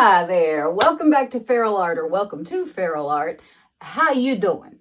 Hi there, welcome back to feralart, or welcome to feralart. How you doing?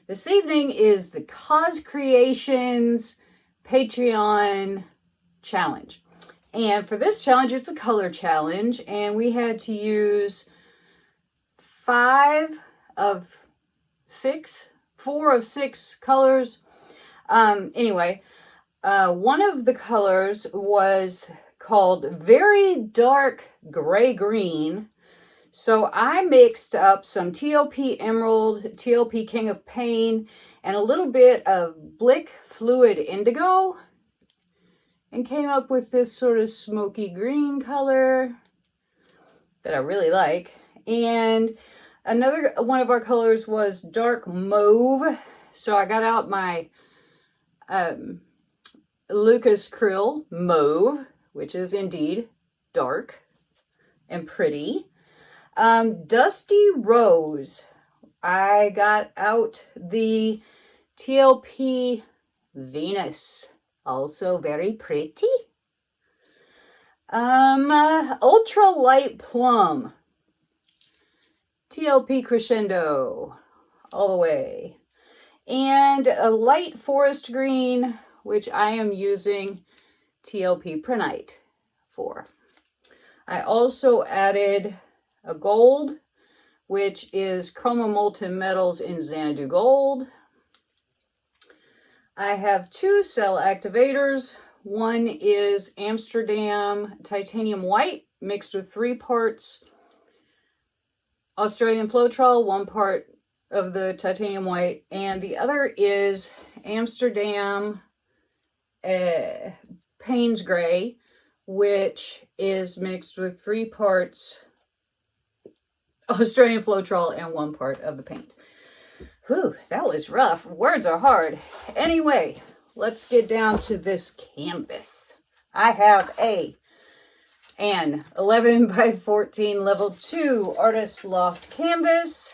This evening is the COZ Creations Patreon challenge. And for this challenge, it's a color challenge, and we had to use 4 of 6 colors. One of the colors was called Very Dark Gray Green. So I mixed up some TLP Emerald, TLP King of Pain, and a little bit of Blick Fluid Indigo, and came up with this sort of smoky green color that I really like. And another one of our colors was Dark Mauve. So I got out my Lucas Krill Mauve, which is indeed dark and pretty. Dusty Rose. I got out the TLP Venus, also very pretty. Ultra Light Plum, TLP Crescendo, all the way. And a light forest green, which I am using TLP Prenite for. I also added a gold, which is Chroma Molten Metals in Xanadu Gold. I have 2 cell activators. One is Amsterdam Titanium White mixed with 3 parts Australian Floetrol, 1 part of the Titanium White, and the other is Amsterdam Payne's Gray, which is mixed with 3 parts Australian Floetrol and 1 part of the paint. Whew, that was rough. Words are hard. Anyway, let's get down to this canvas. I have an 11 by 14 level 2 Artist Loft canvas,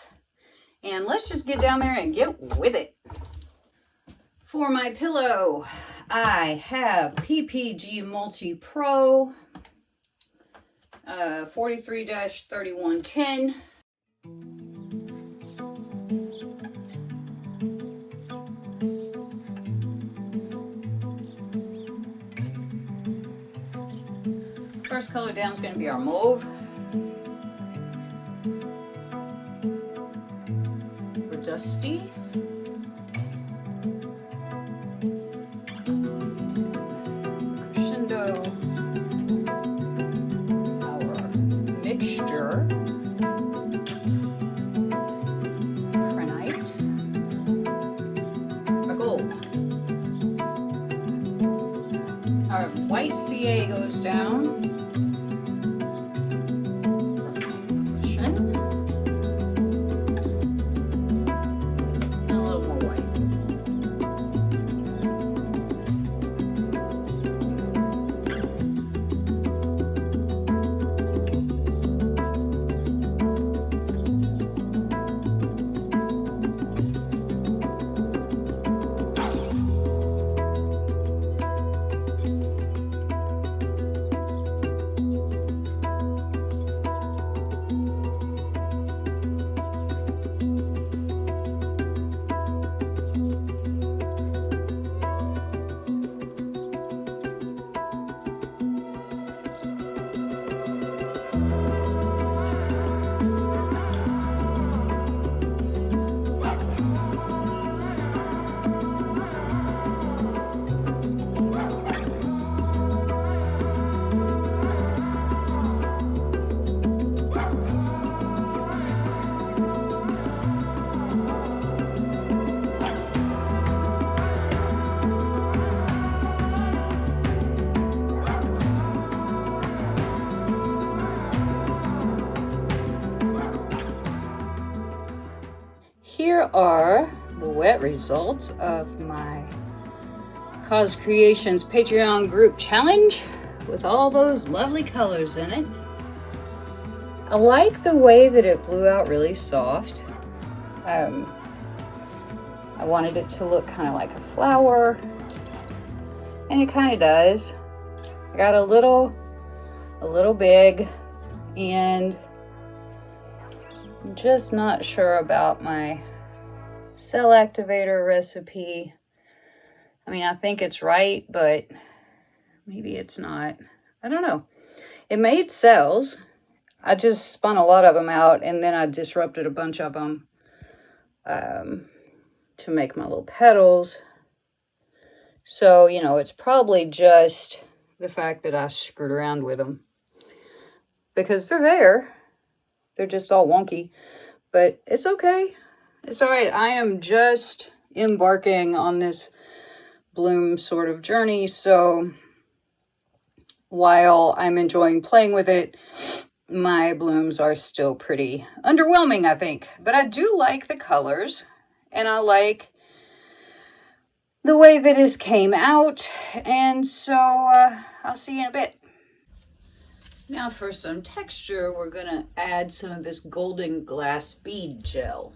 and let's just get down there and get with it. For my pillow, I have PPG Multi Pro 43-3110. First color down is going to be our Mauve. We're dusty. Crescendo. Mixture, Prenite, a gold. Our white CA goes down. And a little more white. Here are the wet results of my COZ Creations Patreon group challenge with all those lovely colors in it. I like the way that it blew out really soft. I wanted it to look kind of like a flower, and it kind of does. I got a little a little big, and I'm just not sure about my cell activator recipe. I mean, I think it's right, but maybe it's not. I don't know. It made cells. I just spun a lot of them out, and then I disrupted a bunch of them to make my little petals. So, you know, it's probably just the fact that I screwed around with them, because they're there. They're just all wonky, but it's okay. It's all right. I am just embarking on this bloom sort of journey, so while I'm enjoying playing with it, my blooms are still pretty underwhelming, I think. But I do like the colors, and I like the way that this came out, and so I'll see you in a bit. Now for some texture, we're gonna add some of this golden glass bead gel.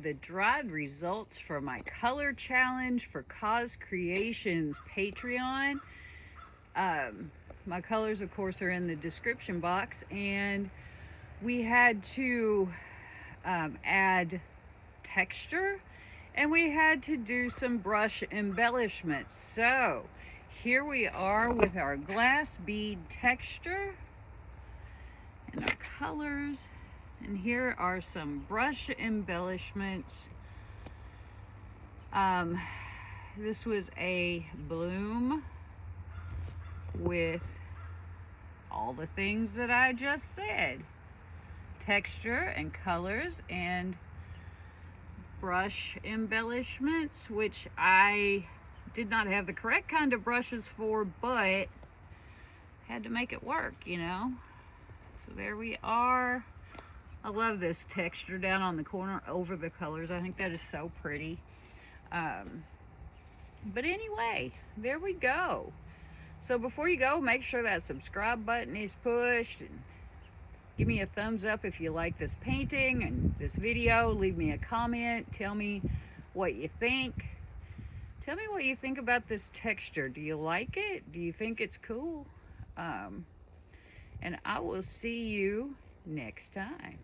the dried results for my color challenge for COZ Creations Patreon. My colors, of course, are in the description box, and we had to add texture, and we had to do some brush embellishments. So here we are with our glass bead texture and our colors, and here are some brush embellishments. This was a bloom with all the things that I just said: texture and colors and brush embellishments, which I did not have the correct kind of brushes for, but had to make it work, you know. So there we are. I love this texture down on the corner over the colors. I think that is so pretty. But anyway, there we go. So before you go, make sure that subscribe button is pushed, and give me a thumbs up if you like this painting and this video. Leave me a comment. Tell me what you think. Tell me what you think about this texture. Do you like it? Do you think it's cool? And I will see you next time.